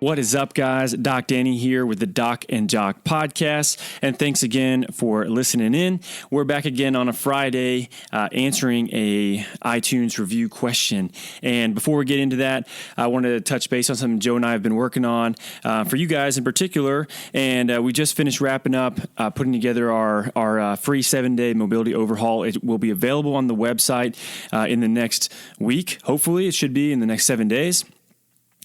What is up, guys? Doc Danny here with the Doc and Jock podcast, and thanks again for listening in. We're back again on a Friday answering a iTunes review question. And before we get into that, I wanted to touch base on something Joe and I have been working on for you guys in particular. And we just finished wrapping up putting together our free 7-day mobility overhaul. It will be available on the website in the next week. Hopefully, it should be in the next 7 days.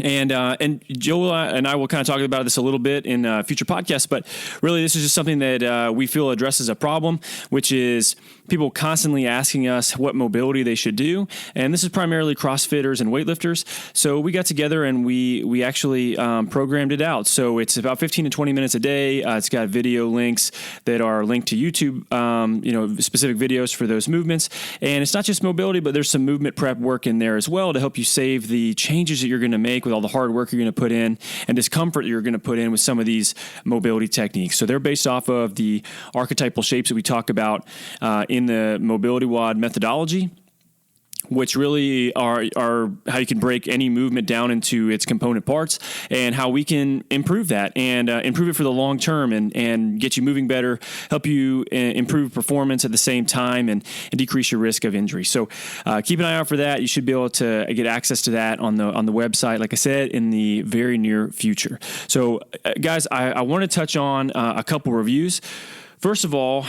And Joel and I will kind of talk about this a little bit in future podcasts, but really this is just something that we feel addresses a problem, which is people constantly asking us what mobility they should do. And this is primarily CrossFitters and weightlifters. So we got together and we actually programmed it out. So it's about 15 to 20 minutes a day. It's got video links that are linked to YouTube, specific videos for those movements. And it's not just mobility, but there's some movement prep work in there as well to help you save the changes that you're going to make with all the hard work you're going to put in and discomfort you're going to put in with some of these mobility techniques. So they're based off of the archetypal shapes that we talk about in the mobility WOD methodology, which really are how you can break any movement down into its component parts and how we can improve that and improve it for the long term and get you moving better, help you improve performance at the same time and decrease your risk of injury. So keep an eye out for that. You should be able to get access to that on the website, like I said, in the very near future. So guys, I want to touch on a couple reviews. First of all,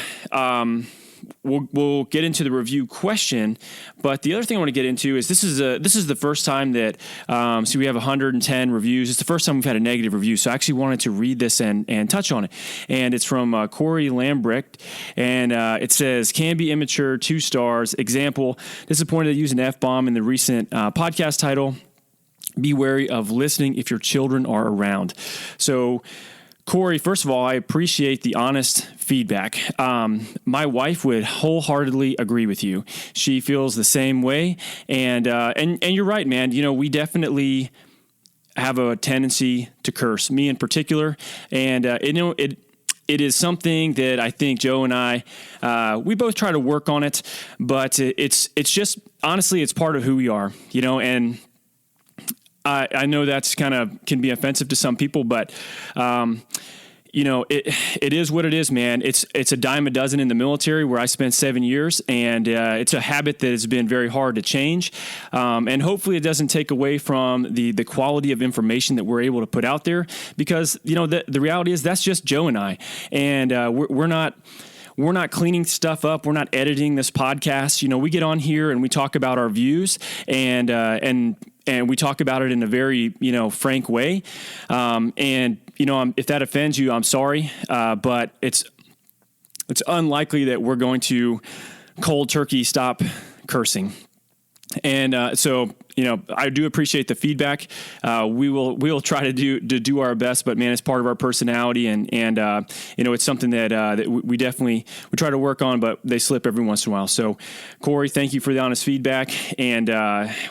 We'll get into the review question, but the other thing I want to get into is this is the first time that so we have 110 reviews. It's the first time we've had a negative review, so I actually wanted to read this and touch on it. And it's from Corey Lambrecht, and it says, "Can be immature, 2 stars. Example: disappointed to use an F-bomb in the recent podcast title. Be wary of listening if your children are around." So, Corey, first of all, I appreciate the honest feedback. My wife would wholeheartedly agree with you. She feels the same way, and you're right, man. You know, we definitely have a tendency to curse, me in particular, and it is something that I think Joe and I we both try to work on it, but it's just honestly it's part of who we are, you know, and I know that's can be offensive to some people, but it is what it is, man. It's a dime a dozen in the military where I spent 7 years, and it's a habit that has been very hard to change. And hopefully it doesn't take away from the quality of information that we're able to put out there, because the reality is that's just Joe and I, and we're not cleaning stuff up. We're not editing this podcast. We get on here and we talk about our views and we talk about it in a very, frank way. If that offends you, I'm sorry. But it's unlikely that we're going to cold turkey stop cursing. And so I do appreciate the feedback. We'll try to do our best, but man, it's part of our personality, and it's something that we try to work on, but they slip every once in a while. So, Corey, thank you for the honest feedback, and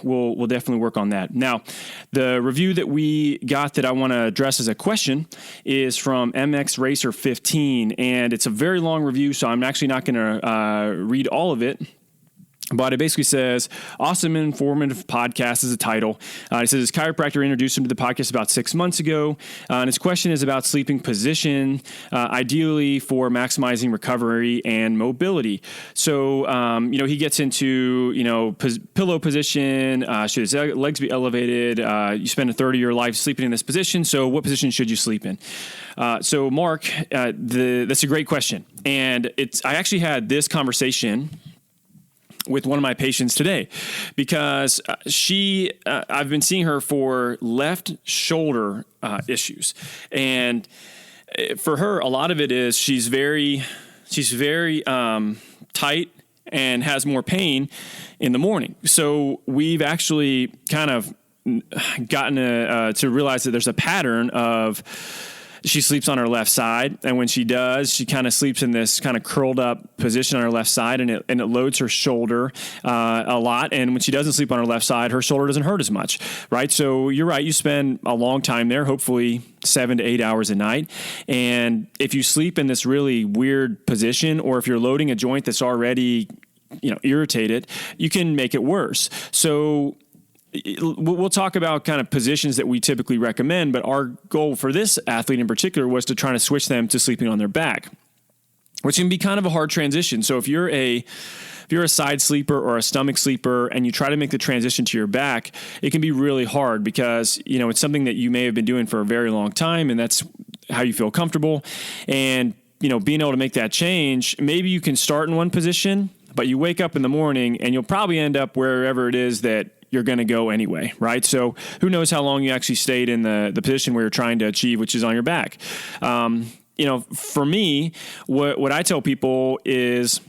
we'll definitely work on that. Now, the review that we got that I want to address as a question is from MX Racer 15, and it's a very long review, so I'm actually not going to read all of it. But it basically says, "Awesome informative podcast" is the title. It says his chiropractor introduced him to the podcast about 6 months ago. And his question is about sleeping position, ideally for maximizing recovery and mobility. So, he gets into, pillow position, should his legs be elevated? You spend a third of your life sleeping in this position. So what position should you sleep in? So Mark, that's a great question. And I actually had this conversation with one of my patients today, because I've been seeing her for left shoulder issues, and for her, a lot of it is she's very tight and has more pain in the morning. So we've actually kind of gotten to realize that there's a pattern of she sleeps on her left side, and when she does, she kind of sleeps in this kind of curled up position on her left side, and it loads her shoulder a lot. And when she doesn't sleep on her left side, her shoulder doesn't hurt as much, right? So you're right. You spend a long time there, hopefully 7 to 8 hours a night. And if you sleep in this really weird position, or if you're loading a joint that's already irritated, you can make it worse. So we'll talk about kind of positions that we typically recommend, but our goal for this athlete in particular was to try to switch them to sleeping on their back, which can be kind of a hard transition. So if you're a side sleeper or a stomach sleeper and you try to make the transition to your back, it can be really hard because, it's something that you may have been doing for a very long time and that's how you feel comfortable. And, being able to make that change, maybe you can start in one position, but you wake up in the morning and you'll probably end up wherever it is that you're going to go anyway, right? So who knows how long you actually stayed in the position where you're trying to achieve, which is on your back. For me, what I tell people is,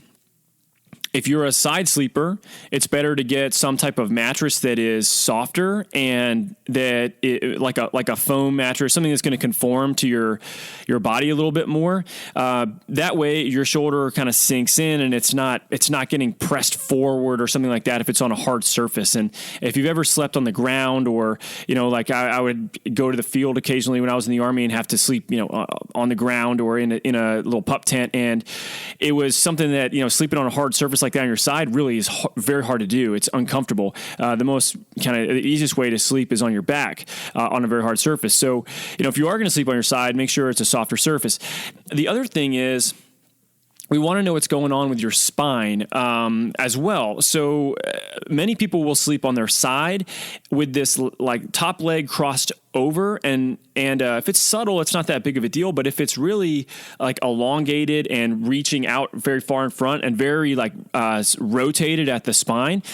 if you're a side sleeper, it's better to get some type of mattress that is softer and that like a foam mattress, something that's going to conform to your body a little bit more. That way, your shoulder kind of sinks in and it's not getting pressed forward or something like that if it's on a hard surface. And if you've ever slept on the ground, or like I would go to the field occasionally when I was in the Army and have to sleep on the ground or in a little pup tent, and it was something that sleeping on a hard surface like that on your side really is very hard to do. It's uncomfortable. The easiest way to sleep is on your back on a very hard surface. So, if you are going to sleep on your side, make sure it's a softer surface. The other thing is, we want to know what's going on with your spine as well. So many people will sleep on their side with this like top leg crossed over, and if it's subtle, it's not that big of a deal. But if it's really like elongated and reaching out very far in front and very rotated at the spine,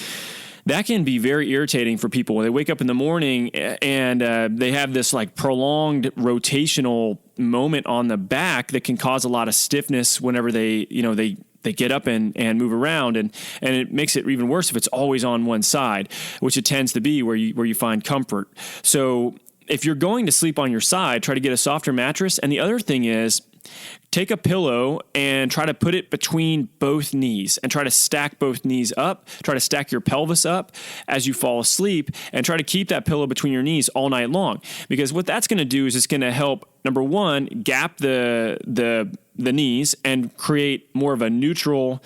that can be very irritating for people when they wake up in the morning and they have this like prolonged rotational moment on the back that can cause a lot of stiffness whenever they get up and move around, and it makes it even worse if it's always on one side, which it tends to be where you find comfort. So if you're going to sleep on your side, try to get a softer mattress. And the other thing is, take a pillow and try to put it between both knees and try to stack both knees up. Try to stack your pelvis up as you fall asleep and try to keep that pillow between your knees all night long. Because what that's going to do is it's going to help, number one, gap the knees and create more of a neutral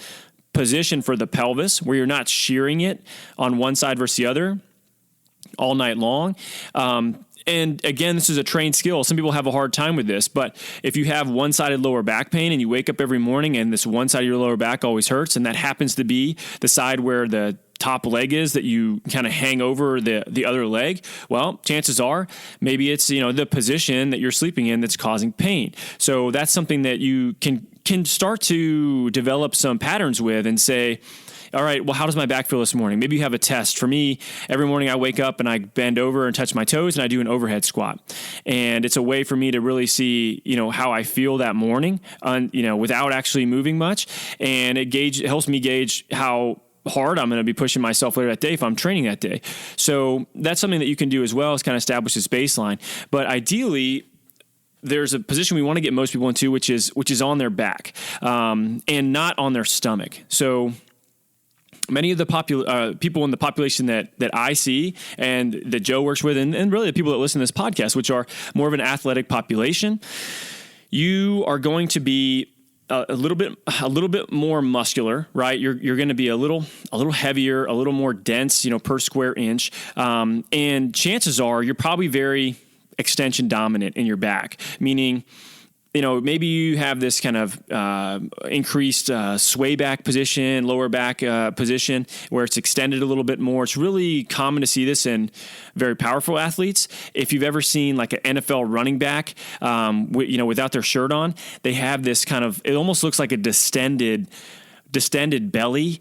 position for the pelvis where you're not shearing it on one side versus the other all night long. And again, this is a trained skill. Some people have a hard time with this, but if you have one-sided lower back pain and you wake up every morning and this one side of your lower back always hurts, and that happens to be the side where the top leg is that you kind of hang over the other leg, well, chances are maybe it's, the position that you're sleeping in that's causing pain. So that's something that you can start to develop some patterns with and say, all right, well, how does my back feel this morning? Maybe you have a test. For me, every morning I wake up and I bend over and touch my toes and I do an overhead squat. And it's a way for me to really see, how I feel that morning, without actually moving much. And it helps me gauge how hard I'm going to be pushing myself later that day if I'm training that day. So that's something that you can do as well, is kind of establish this baseline. But ideally, there's a position we want to get most people into, which is on their back, and not on their stomach. So many of the people in the population that I see and that Joe works with, and really the people that listen to this podcast, which are more of an athletic population, you are going to be a little bit more muscular, right? You're going to be a little heavier, a little more dense, per square inch, and chances are you're probably very extension dominant in your back, meaning, maybe you have this kind of increased sway back position, lower back position where it's extended a little bit more. It's really common to see this in very powerful athletes. If you've ever seen like an NFL running back, without their shirt on, they have this kind of, it almost looks like a distended belly,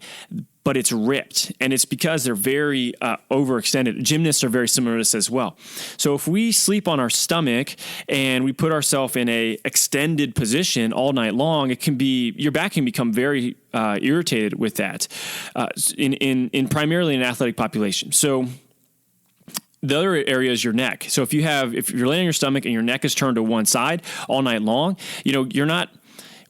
but it's ripped, and it's because they're very overextended. Gymnasts are very similar to this as well. So if we sleep on our stomach and we put ourselves in a extended position all night long, your back can become very irritated with that in primarily an athletic population. So the other area is your neck. So if you're laying on your stomach and your neck is turned to one side all night long, you're not.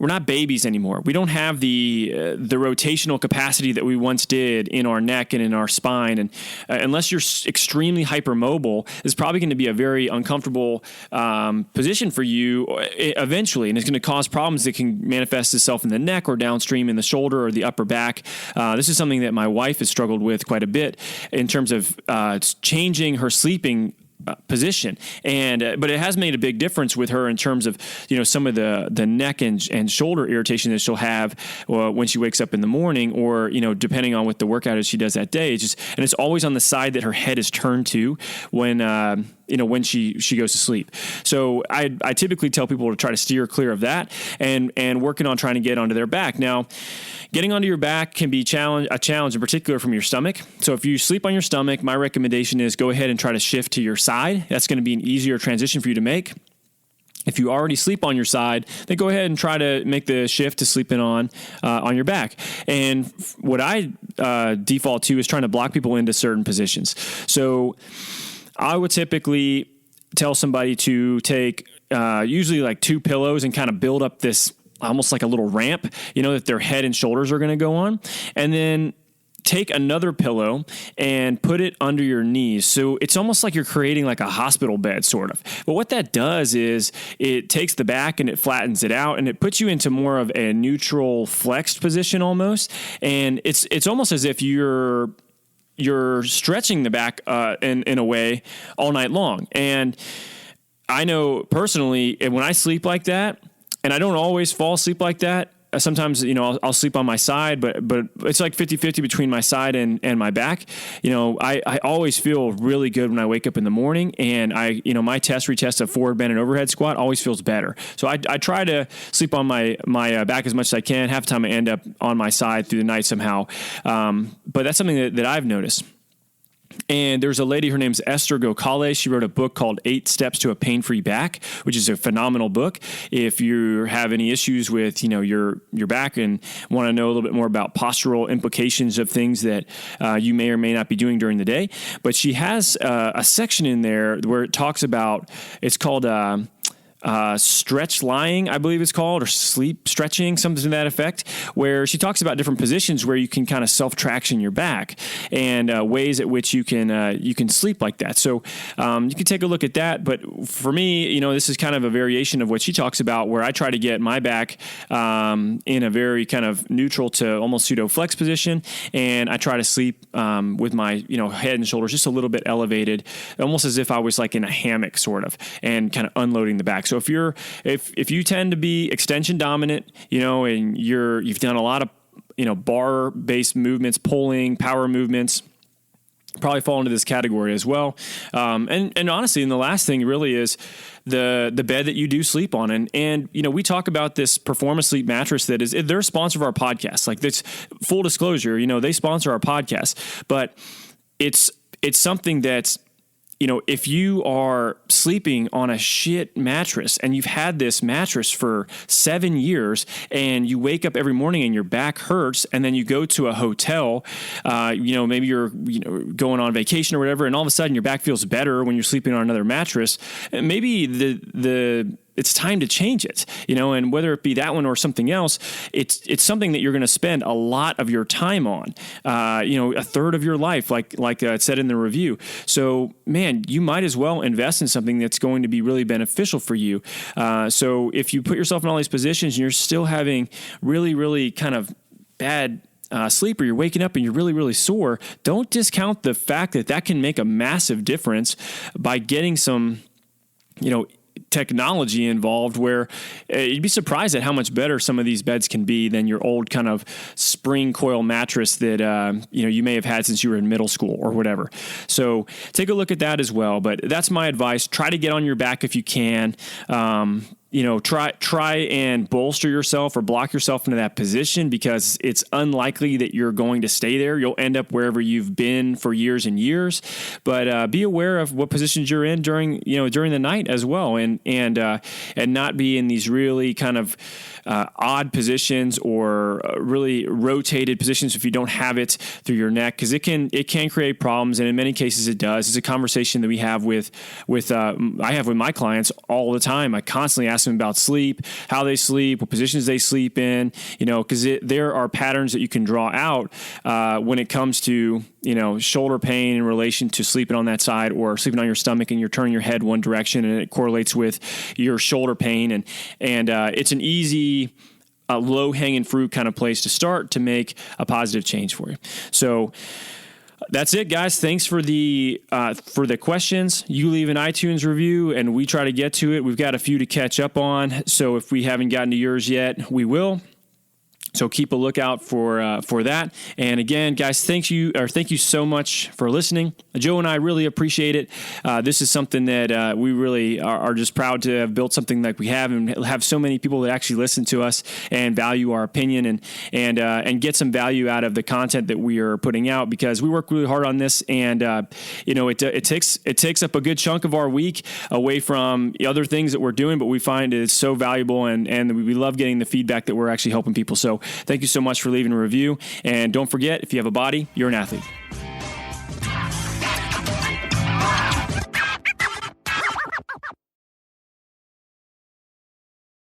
we're not babies anymore. We don't have the rotational capacity that we once did in our neck and in our spine. And unless you're extremely hypermobile, it's probably going to be a very uncomfortable position for you eventually. And it's going to cause problems that can manifest itself in the neck or downstream in the shoulder or the upper back. This is something that my wife has struggled with quite a bit in terms of changing her sleeping position. And but it has made a big difference with her in terms of, some of the neck and shoulder irritation that she'll have when she wakes up in the morning, or, depending on what the workout is she does that day. And it's always on the side that her head is turned to when she goes to sleep. So I typically tell people to try to steer clear of that and working on trying to get onto their back. Now, getting onto your back can be a challenge in particular from your stomach. So if you sleep on your stomach, my recommendation is go ahead and try to shift to your side. That's going to be an easier transition for you to make. If you already sleep on your side, then go ahead and try to make the shift to sleeping on your back. And what I default to is trying to block people into certain positions. So I would typically tell somebody to take usually like 2 pillows and kind of build up this almost like a little ramp, that their head and shoulders are going to go on. And then take another pillow and put it under your knees. So it's almost like you're creating like a hospital bed sort of. But what that does is it takes the back and it flattens it out and it puts you into more of a neutral flexed position almost. And it's almost as if you're stretching the back in a way all night long. And I know personally, when I sleep like that, and I don't always fall asleep like that, sometimes, I'll sleep on my side, but it's like 50-50 between my side and my back. I always feel really good when I wake up in the morning, and my retest of forward bend and overhead squat always feels better. So I try to sleep on my back as much as I can. Half the time I end up on my side through the night somehow. But that's something that I've noticed. And there's a lady, her name's Esther Gokale. She wrote a book called 8 Steps to a Pain-Free Back, which is a phenomenal book. If you have any issues with, your back and want to know a little bit more about postural implications of things that you may or may not be doing during the day. But she has a section in there where it talks about, it's called stretch lying, I believe it's called, or sleep stretching, something to that effect, where she talks about different positions where you can kind of self-traction your back and ways at which you can sleep like that. So you can take a look at that. But for me, this is kind of a variation of what she talks about, where I try to get my back in a very kind of neutral to almost pseudo flex position, and I try to sleep with my head and shoulders just a little bit elevated, almost as if I was like in a hammock sort of, and kind of unloading the back. So if you tend to be extension dominant, and you've done a lot of bar based movements, pulling, power movements, probably fall into this category as well. And honestly, and the last thing really is the bed that you do sleep on. And we talk about this Performance Sleep mattress they're a sponsor of our podcast. Like, this, full disclosure, they sponsor our podcast, but it's something that's, if you are sleeping on a shit mattress and you've had this mattress for 7 years and you wake up every morning and your back hurts, and then you go to a hotel, maybe you're going on vacation or whatever, and all of a sudden your back feels better when you're sleeping on another mattress, maybe it's time to change it, and whether it be that one or something else, it's something that you're going to spend a lot of your time on, a third of your life, like it said in the review. So, man, you might as well invest in something that's going to be really beneficial for you. So if you put yourself in all these positions and you're still having really, really kind of bad sleep, or you're waking up and you're really, really sore, don't discount the fact that can make a massive difference by getting some, technology involved, where you'd be surprised at how much better some of these beds can be than your old kind of spring coil mattress that you may have had since you were in middle school or whatever. So take a look at that as well. But that's my advice. Try to get on your back if you can. Try and bolster yourself or block yourself into that position, because it's unlikely that you're going to stay there. You'll end up wherever you've been for years and years. But be aware of what positions you're in during the night as well, and not be in these really kind of odd positions or really rotated positions if you don't have it through your neck, because it can create problems, and in many cases it does. It's a conversation that we have I have with my clients all the time. I constantly ask ask them about sleep, how they sleep, what positions they sleep in, because there are patterns that you can draw out when it comes to, shoulder pain in relation to sleeping on that side or sleeping on your stomach and you're turning your head one direction and it correlates with your shoulder pain. And it's an easy, low-hanging fruit kind of place to start to make a positive change for you. So that's it, guys. Thanks for the questions. You leave an iTunes review, and we try to get to it. We've got a few to catch up on, so if we haven't gotten to yours yet, we will. So keep a lookout for that. And again, guys, thank you so much for listening. Joe and I really appreciate it. This is something that we really are just proud to have built something like we have, and have so many people that actually listen to us and value our opinion and get some value out of the content that we are putting out, because we work really hard on this, and it takes up a good chunk of our week away from the other things that we're doing, but we find it's so valuable, and we love getting the feedback that we're actually helping people. So thank you so much for leaving a review. And don't forget, if you have a body, you're an athlete.